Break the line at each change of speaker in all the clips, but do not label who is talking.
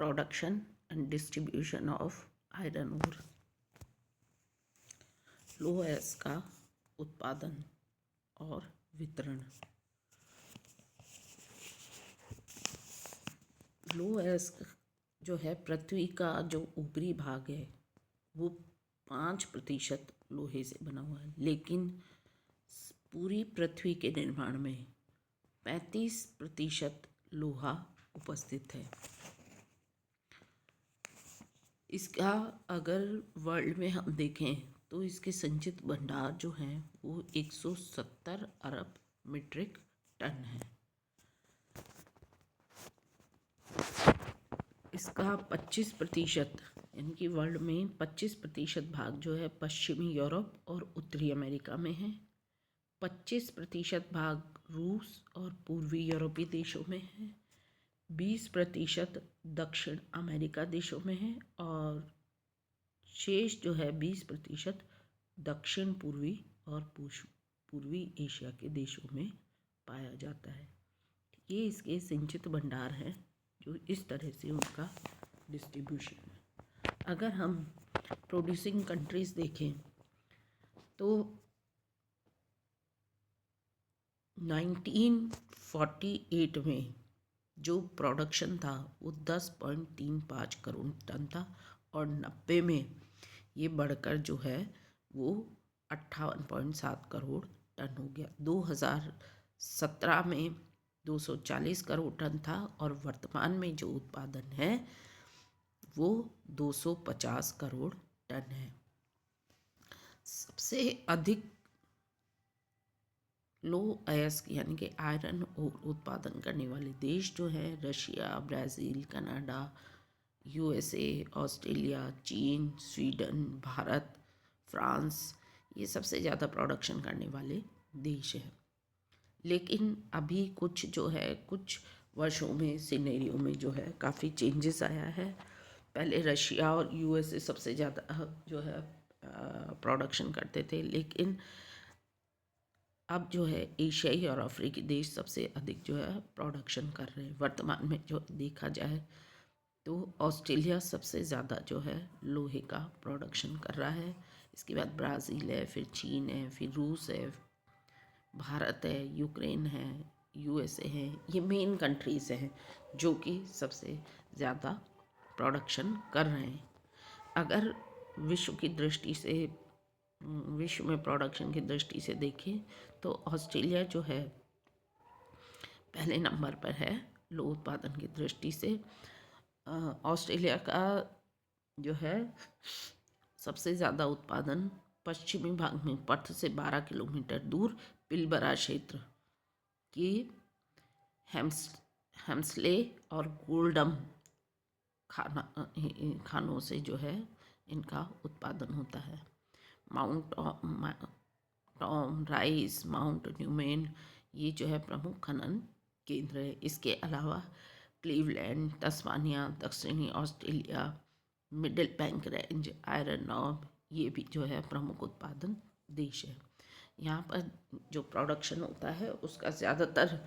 Production and distribution of iron ore. लौह अयस्क का उत्पादन और वितरण। लौह अयस्क जो है पृथ्वी का जो ऊपरी भाग है वो 5% लोहे से बना हुआ है, लेकिन पूरी पृथ्वी के निर्माण में 35% लोहा उपस्थित है। इसका अगर वर्ल्ड में हम देखें तो इसके संचित भंडार जो हैं वो 170 अरब मीट्रिक टन है। इसका 25% यानी कि वर्ल्ड में 25% भाग जो है पश्चिमी यूरोप और उत्तरी अमेरिका में है, 25% भाग रूस और पूर्वी यूरोपीय देशों में है, 20% दक्षिण अमेरिका देशों में है और शेष जो है 20% दक्षिण पूर्वी और पूर्वी एशिया के देशों में पाया जाता है। ये इसके संचित भंडार हैं जो इस तरह से उनका डिस्ट्रीब्यूशन है। अगर हम प्रोड्यूसिंग कंट्रीज देखें तो 1948 में जो प्रोडक्शन था वो 10.35 करोड़ टन था और 90 में ये बढ़कर जो है वो 58.7 करोड़ टन हो गया। 2017 में 240 करोड़ टन था और वर्तमान में जो उत्पादन है वो 250 करोड़ टन है। सबसे अधिक लौह अयस्क यानी कि आयरन ओर उत्पादन करने वाले देश जो है Russia, Brazil, Canada, USA, Australia, चीन, स्वीडन, भारत, फ्रांस, ये सबसे ज़्यादा प्रोडक्शन करने वाले देश हैं। लेकिन अभी कुछ जो है कुछ वर्षों में सिनेरियो में जो है काफ़ी चेंजेस आया है। पहले रशिया और यूएसए सबसे ज़्यादा जो है प्रोडक्शन करते थे, लेकिन अब जो है एशियाई और अफ्रीकी देश सबसे अधिक जो है प्रोडक्शन कर रहे हैं। वर्तमान में जो देखा जाए तो ऑस्ट्रेलिया सबसे ज़्यादा जो है लोहे का प्रोडक्शन कर रहा है। इसके बाद ब्राज़ील है, फिर चीन है, फिर रूस है, भारत है, यूक्रेन है, यूएसए है। ये मेन कंट्रीज़ हैं जो कि सबसे ज़्यादा प्रोडक्शन कर रहे हैं। अगर विश्व की दृष्टि से विश्व में प्रोडक्शन की दृष्टि से देखें तो ऑस्ट्रेलिया जो है पहले नंबर पर है लौह उत्पादन की दृष्टि से। ऑस्ट्रेलिया का जो है सबसे ज़्यादा उत्पादन पश्चिमी भाग में पर्थ से 12 किलोमीटर दूर पिलबरा क्षेत्र की हेम्सले और गोल्डम खानों से जो है इनका उत्पादन होता है। Mount Tom, rice, mount Neumann ये जो है प्रमुख खनन केंद्र है। इसके अलावा क्लीवलैंड, तस्मानिया, दक्षिणी Australia, middle bank range, iron knob ये भी जो है प्रमुख उत्पादन देश है। यहाँ पर जो प्रोडक्शन होता है उसका ज़्यादातर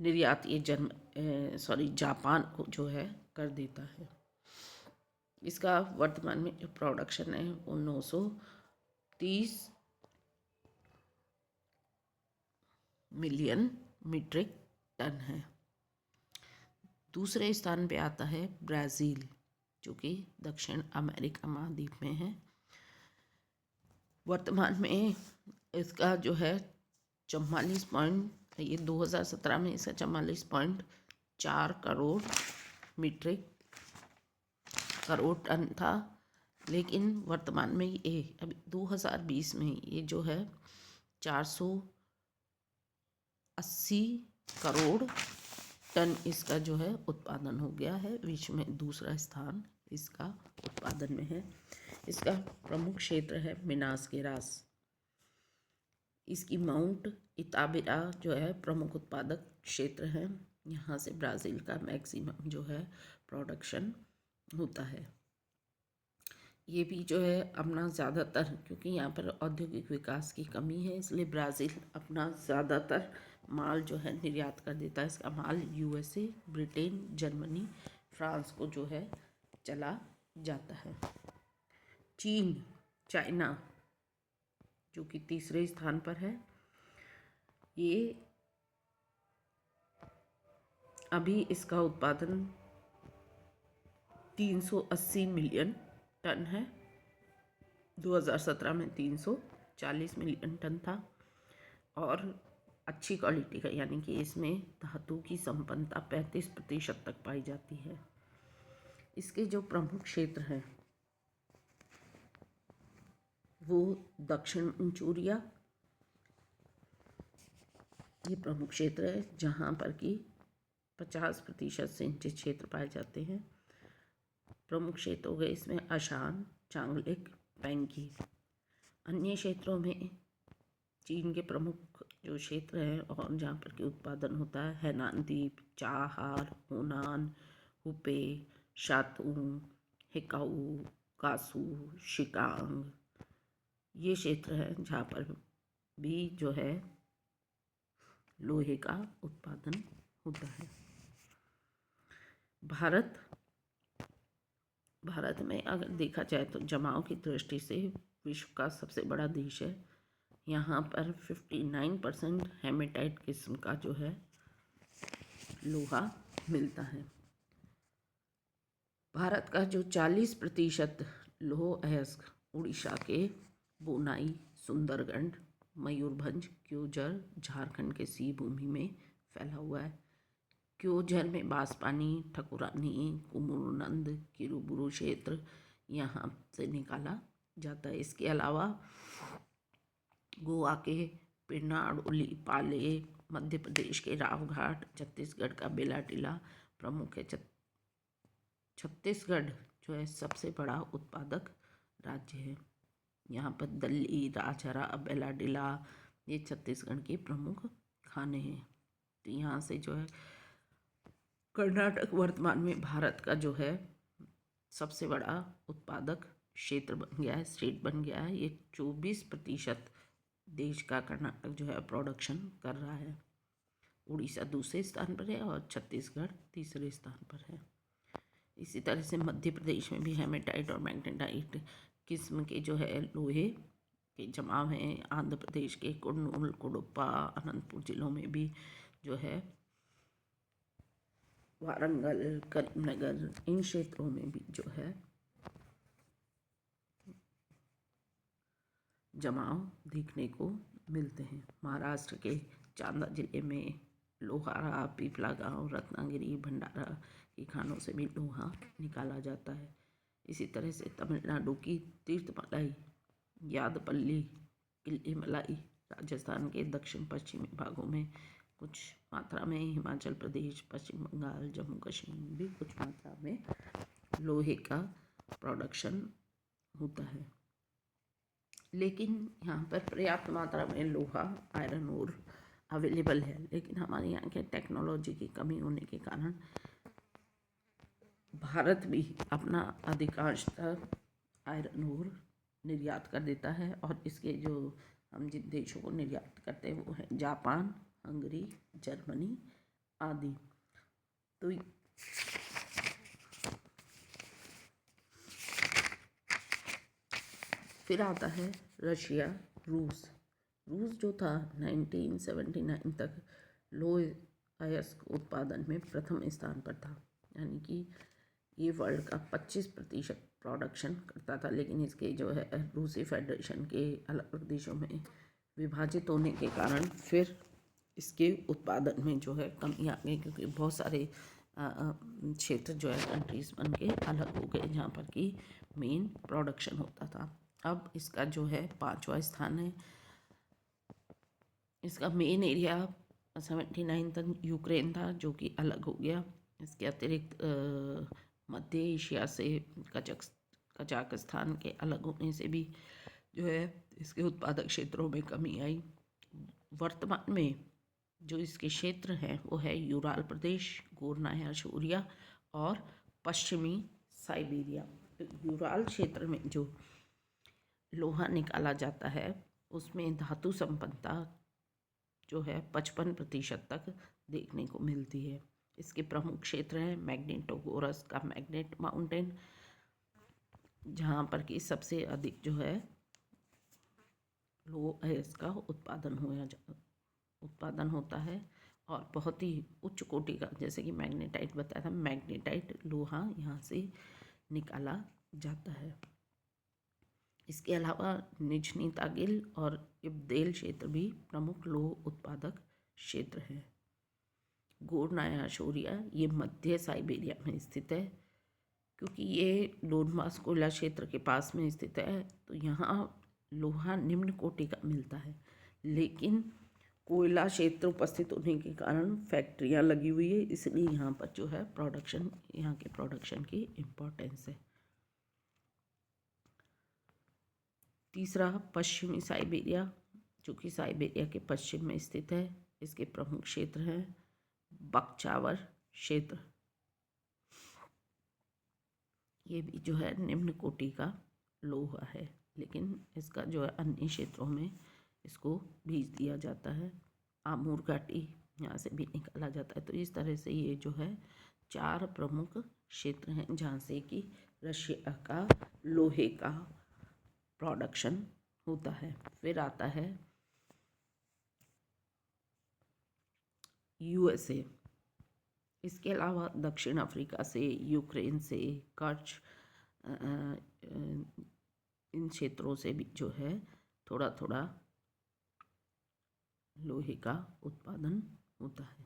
निर्यात ये जापान को जो है कर देता है। इसका वर्तमान में जो प्रोडक्शन है वो 930 मिलियन मीट्रिक टन है। दूसरे स्थान पे आता है ब्राज़ील जो कि दक्षिण अमेरिका महाद्वीप में है। वर्तमान में इसका जो है 2017 में इसका 44.4 करोड़ टन था, लेकिन वर्तमान में ये अभी 2020 में ये जो है 480 करोड़ टन इसका जो है उत्पादन हो गया है। विश्व में दूसरा स्थान इसका उत्पादन में है। इसका प्रमुख क्षेत्र है मिनास गेरास। इसकी माउंट इताबिरा जो है प्रमुख उत्पादक क्षेत्र है। यहाँ से ब्राज़ील का मैक्सिमम जो है प्रोडक्शन होता है। ये भी जो है अपना ज़्यादातर, क्योंकि यहाँ पर औद्योगिक विकास की कमी है इसलिए ब्राज़ील अपना ज़्यादातर माल जो है निर्यात कर देता है। इसका माल यूएसए, ब्रिटेन, जर्मनी, फ्रांस को जो है चला जाता है। चीन, चाइना जो कि तीसरे स्थान पर है, ये अभी इसका उत्पादन 380 मिलियन टन है। 2017 में 340 मिलियन टन था और अच्छी क्वालिटी का, यानी कि इसमें धातु की संपन्नता 35% तक पाई जाती है। इसके जो प्रमुख क्षेत्र हैं वो दक्षिण मंचूरिया, ये प्रमुख क्षेत्र है जहाँ पर कि 50% सिंचित क्षेत्र पाए जाते हैं। प्रमुख क्षेत्र हो गए इसमें अशान, चांगलिक, पैंगी। अन्य क्षेत्रों में चीन के प्रमुख जो क्षेत्र हैं और जहाँ पर कि उत्पादन होता है, हैनान द्वीप, चाहार, हुनान, हुपे, शातुंग, हिकाऊ, कासू, शिकांग, ये क्षेत्र हैं जहाँ पर भी जो है लोहे का उत्पादन होता है। भारत में अगर देखा जाए तो जमाव की दृष्टि से विश्व का सबसे बड़ा देश है। यहाँ पर 59% हेमेटाइट किस्म का जो है लोहा मिलता है। भारत का जो 40% लौह अयस्क उड़ीसा के बोनाई, सुंदरगढ़, मयूरभंज, क्योंझर, झारखंड के सी भूमि में फैला हुआ है। क्योंझर में बांसपानी, ठकुरानी, कुमुरनंद, किरुबुरु क्षेत्र यहाँ से निकाला जाता है। इसके अलावा गोवा के पिनाडोली, पाले, मध्य प्रदेश के रावघाट, छत्तीसगढ़ का बेलाटीला प्रमुख है। छत्तीसगढ़ जो है सबसे बड़ा उत्पादक राज्य है। यहाँ पर दल्ली, राजहरा, बेलाडीला ये छत्तीसगढ़ के प्रमुख खाने हैं। तो यहाँ से जो है कर्नाटक वर्तमान में भारत का जो है सबसे बड़ा उत्पादक क्षेत्र बन गया है, स्टेट बन गया है। ये 24% देश का कर्नाटक जो है प्रोडक्शन कर रहा है। उड़ीसा दूसरे स्थान पर है और छत्तीसगढ़ तीसरे स्थान पर है। इसी तरह से मध्य प्रदेश में भी हेमेटाइट और मैग्नेटाइट किस्म के जो है लोहे के जमाव हैं। आंध्र प्रदेश के कुर्नूल, कुडुप्पा, अनंतपुर जिलों में भी जो है, वारंगल, करीमनगर, इन क्षेत्रों में भी जो है जमाव देखने को मिलते हैं। महाराष्ट्र के चांदा जिले में लोहारा, पीपला गांव, रत्नागिरी, भंडारा की खानों से भी लोहा निकाला जाता है। इसी तरह से तमिलनाडु की तीर्थमलाई, यादपल्ली, किल्लीमलाई, राजस्थान के दक्षिण पश्चिमी भागों में कुछ मात्रा में, हिमाचल प्रदेश, पश्चिम बंगाल, जम्मू कश्मीर में भी कुछ मात्रा में लोहे का प्रोडक्शन होता है। लेकिन यहाँ पर पर्याप्त मात्रा में लोहा, आयरन ओर अवेलेबल है, लेकिन हमारे यहाँ के टेक्नोलॉजी की कमी होने के कारण भारत भी अपना अधिकांशतः आयरन ओर निर्यात कर देता है। और इसके जो हम जिन देशों को निर्यात करते हैं वो है जापान, हंगरी, जर्मनी आदि। तो फिर आता है रशिया, रूस जो था 1979 तक लोह अयस्क उत्पादन में प्रथम स्थान पर था, यानी कि ये वर्ल्ड का 25% प्रोडक्शन करता था। लेकिन इसके जो है रूसी फेडरेशन के अलग अलग देशों में विभाजित होने के कारण फिर इसके उत्पादन में जो है कमी आ गई, क्योंकि बहुत सारे क्षेत्र जो है कंट्रीज बन के अलग हो गए जहाँ पर कि मेन प्रोडक्शन होता था। अब इसका जो है 5वां स्थान है। इसका मेन एरिया 79 तक यूक्रेन था जो कि अलग हो गया। इसके अतिरिक्त मध्य एशिया से कजाकिस्तान के अलग होने से भी जो है इसके उत्पादक क्षेत्रों में कमी आई। वर्तमान में जो इसके क्षेत्र हैं वो है यूराल प्रदेश, गोर्नाया शोरिया और पश्चिमी साइबेरिया। तो यूराल क्षेत्र में जो लोहा निकाला जाता है उसमें धातु संपन्नता जो है 55% तक देखने को मिलती है। इसके प्रमुख क्षेत्र हैं मैग्नेटोगोरस का मैग्नेट माउंटेन, जहाँ पर कि सबसे अधिक जो है लो अयस्क का उत्पादन होता है, और बहुत ही उच्च कोटि का, जैसे कि मैग्नेटाइट बताया था, मैग्नेटाइट लोहा यहाँ से निकाला जाता है। इसके अलावा निजनी तागिल और इब्देल क्षेत्र भी प्रमुख लोह उत्पादक क्षेत्र हैं। गोरनाया शोरिया ये मध्य साइबेरिया में स्थित है। क्योंकि ये डोनबास कोयला क्षेत्र के पास में स्थित है, तो यहाँ लोहा निम्न कोटि का मिलता है, लेकिन कोयला क्षेत्र उपस्थित होने के कारण फैक्ट्रियाँ लगी हुई है, इसलिए यहाँ पर जो है यहाँ के प्रोडक्शन की इम्पोर्टेंस है। तीसरा, पश्चिमी साइबेरिया, जो कि साइबेरिया के पश्चिम में स्थित है। इसके प्रमुख क्षेत्र हैं बकचावर क्षेत्र, ये भी जो है निम्न कोटि का लोहा है, लेकिन इसका जो है अन्य क्षेत्रों में इसको भेज दिया जाता है। आमूर घाटी यहाँ से भी निकाला जाता है। तो इस तरह से ये जो है 4 प्रमुख क्षेत्र हैं जहाँ से कि रशिया का लोहे का प्रोडक्शन होता है। फिर आता है यूएसए। इसके अलावा दक्षिण अफ्रीका से, यूक्रेन से, कर्च, इन क्षेत्रों से भी जो है थोड़ा थोड़ा लोहे का उत्पादन होता है।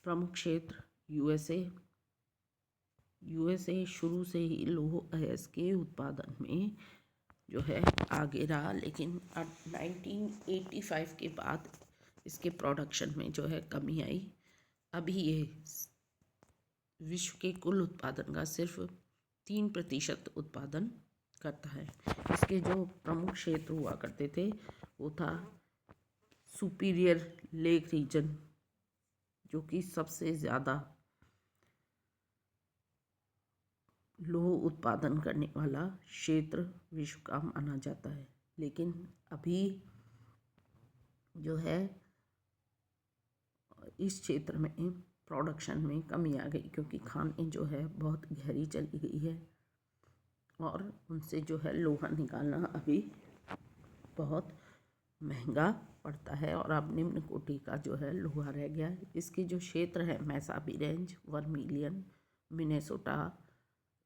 प्रमुख क्षेत्र यूएसए शुरू से ही लौह अयस्क के उत्पादन में जो है आगे रहा, लेकिन 1985 के बाद इसके प्रोडक्शन में जो है कमी आई। अभी ये विश्व के कुल उत्पादन का सिर्फ 3% उत्पादन करता है। इसके जो प्रमुख क्षेत्र हुआ करते थे वो था सुपीरियर लेक रीजन, जो कि सबसे ज़्यादा लोह उत्पादन करने वाला क्षेत्र विश्व का माना जाता है। लेकिन अभी जो है इस क्षेत्र में प्रोडक्शन में कमी आ गई, क्योंकि खानें जो है बहुत गहरी चली गई है और उनसे जो है लोहा निकालना अभी बहुत महंगा पड़ता है, और अब निम्न कोटि का जो है लोहा रह गया है। इसके जो क्षेत्र है मैसाबी रेंज, वर्मिलियन, मिनेसोटा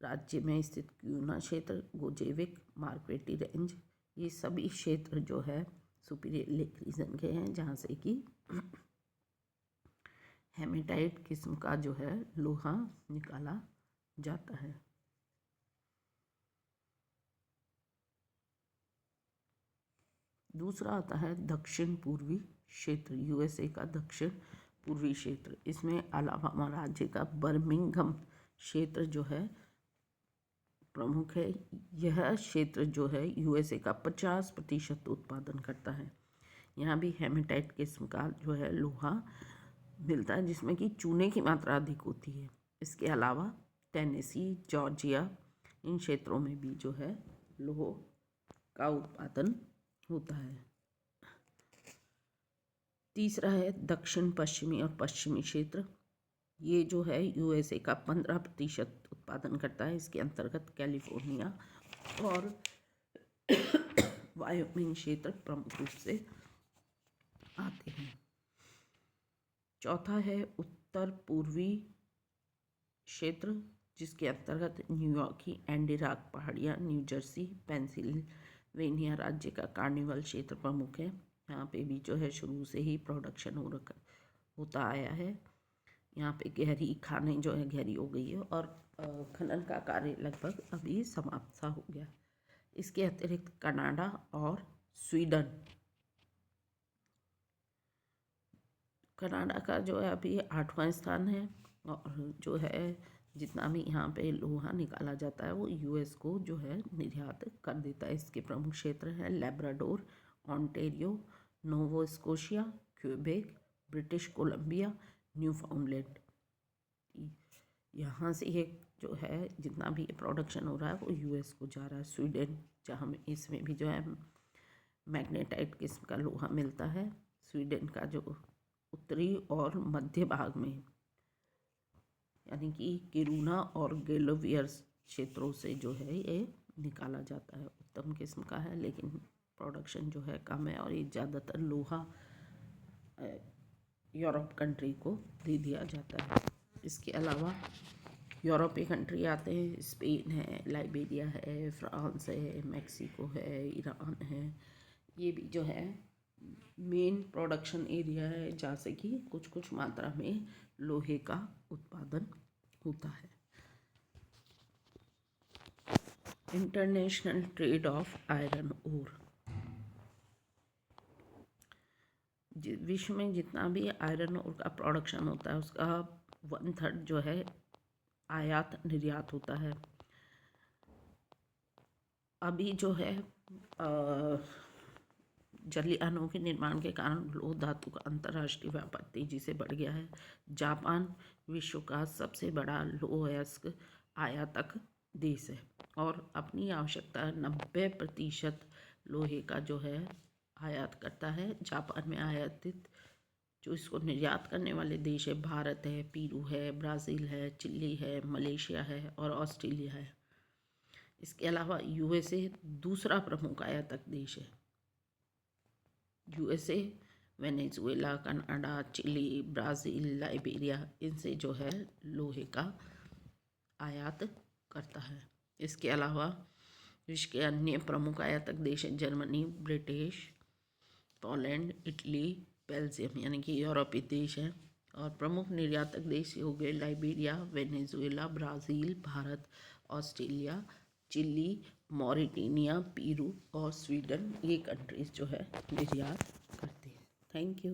राज्य में स्थित क्यूना क्षेत्र, गोजेविक, मार्क्वेटी रेंज, ये सभी क्षेत्र जो है सुपीरियर लेक रीजन के हैं, जहाँ से कि हेमेटाइट किस्म का जो है लोहा निकाला जाता है। दूसरा आता है दक्षिण पूर्वी क्षेत्र, यूएसए का दक्षिण पूर्वी क्षेत्र। इसमें अलाबामा राज्य का बर्मिंघम क्षेत्र जो है प्रमुख है। यह क्षेत्र जो है यूएसए का 50% उत्पादन करता है। यहाँ भी हेमेटाइट किस्म का जो है लोहा मिलता है, जिसमें कि चूने की मात्रा अधिक होती है। इसके अलावा टेनेसी, जॉर्जिया, इन क्षेत्रों में भी जो है लोह का उत्पादन होता है। तीसरा है दक्षिण पश्चिमी और पश्चिमी क्षेत्र। ये जो है यूएसए का 15% उत्पादन करता है। इसके अंतर्गत कैलिफोर्निया और वायोमिंग क्षेत्र प्रमुख रूप से आते हैं। चौथा है उत्तर पूर्वी क्षेत्र, जिसके अंतर्गत न्यूयॉर्क की एंडीराक पहाड़ियाँ, न्यू जर्सी, पेंसिल्वेनिया राज्य का कार्निवल क्षेत्र प्रमुख है। यहाँ पे भी जो है शुरू से ही प्रोडक्शन होता आया है। यहाँ पे गहरी खानें जो है गहरी हो गई है, और खनन का कार्य लगभग अभी समाप्त सा हो गया। इसके अतिरिक्त कनाडा और स्वीडन, कनाडा का जो है अभी 8वां स्थान है, और जो है जितना भी यहाँ पे लोहा निकाला जाता है वो यूएस को जो है निर्यात कर देता है। इसके प्रमुख क्षेत्र हैं Labrador, Ontario, Nova Scotia, Quebec, British Columbia, Newfoundland. यहाँ से ये जो है जितना भी प्रोडक्शन हो रहा है वो यूएस को जा रहा है। स्वीडन, जहाँ में इसमें भी जो है मैग्नेटाइट किस्म का लोहा मिलता है। स्वीडन का जो उत्तरी और मध्य भाग में यानी कि किरूना और गेलोवियर्स क्षेत्रों से जो है ये निकाला जाता है। उत्तम किस्म का है लेकिन प्रोडक्शन जो है कम है और ये ज़्यादातर लोहा यूरोप कंट्री को दे दिया जाता है। इसके अलावा यूरोपीय कंट्री आते हैं, स्पेन है, लाइबेरिया है, फ्रांस है, मैक्सिको है, ईरान है। ये भी जो है मेन प्रोडक्शन एरिया है जहाँ से कि कुछ कुछ मात्रा में लोहे का उत्पादन होता है। International trade of iron ore. विश्व में जितना भी आयरन ओर का प्रोडक्शन होता है उसका 1/3 जो है आयात निर्यात होता है। अभी जो है जलायानों के निर्माण के कारण लौह धातु का अंतर्राष्ट्रीय व्यापार तेजी से बढ़ गया है। जापान विश्व का सबसे बड़ा लौह अयस्क आयातक देश है और अपनी आवश्यकता 90% लोहे का जो है आयात करता है। जापान में आयातित जो इसको निर्यात करने वाले देश है भारत है, पेरू है, ब्राज़ील है, चिली है, मलेशिया है और ऑस्ट्रेलिया है। इसके अलावा यूएसए दूसरा प्रमुख आयातक देश है। USA, Venezuela, Canada, Chile, Brazil, Liberia इनसे जो है लोहे का आयात करता है। इसके अलावा विश्व के अन्य प्रमुख आयातक देश हैं Germany, British, Poland, Italy, Belgium यानी कि यूरोपीय देश हैं। और प्रमुख निर्यातक देश हो गए Liberia, Venezuela, Brazil, Bharat, Australia, Chile, Mauritania, Peru और स्वीडन। ये कंट्रीज़ जो है निर्यात करती हैं। Thank you.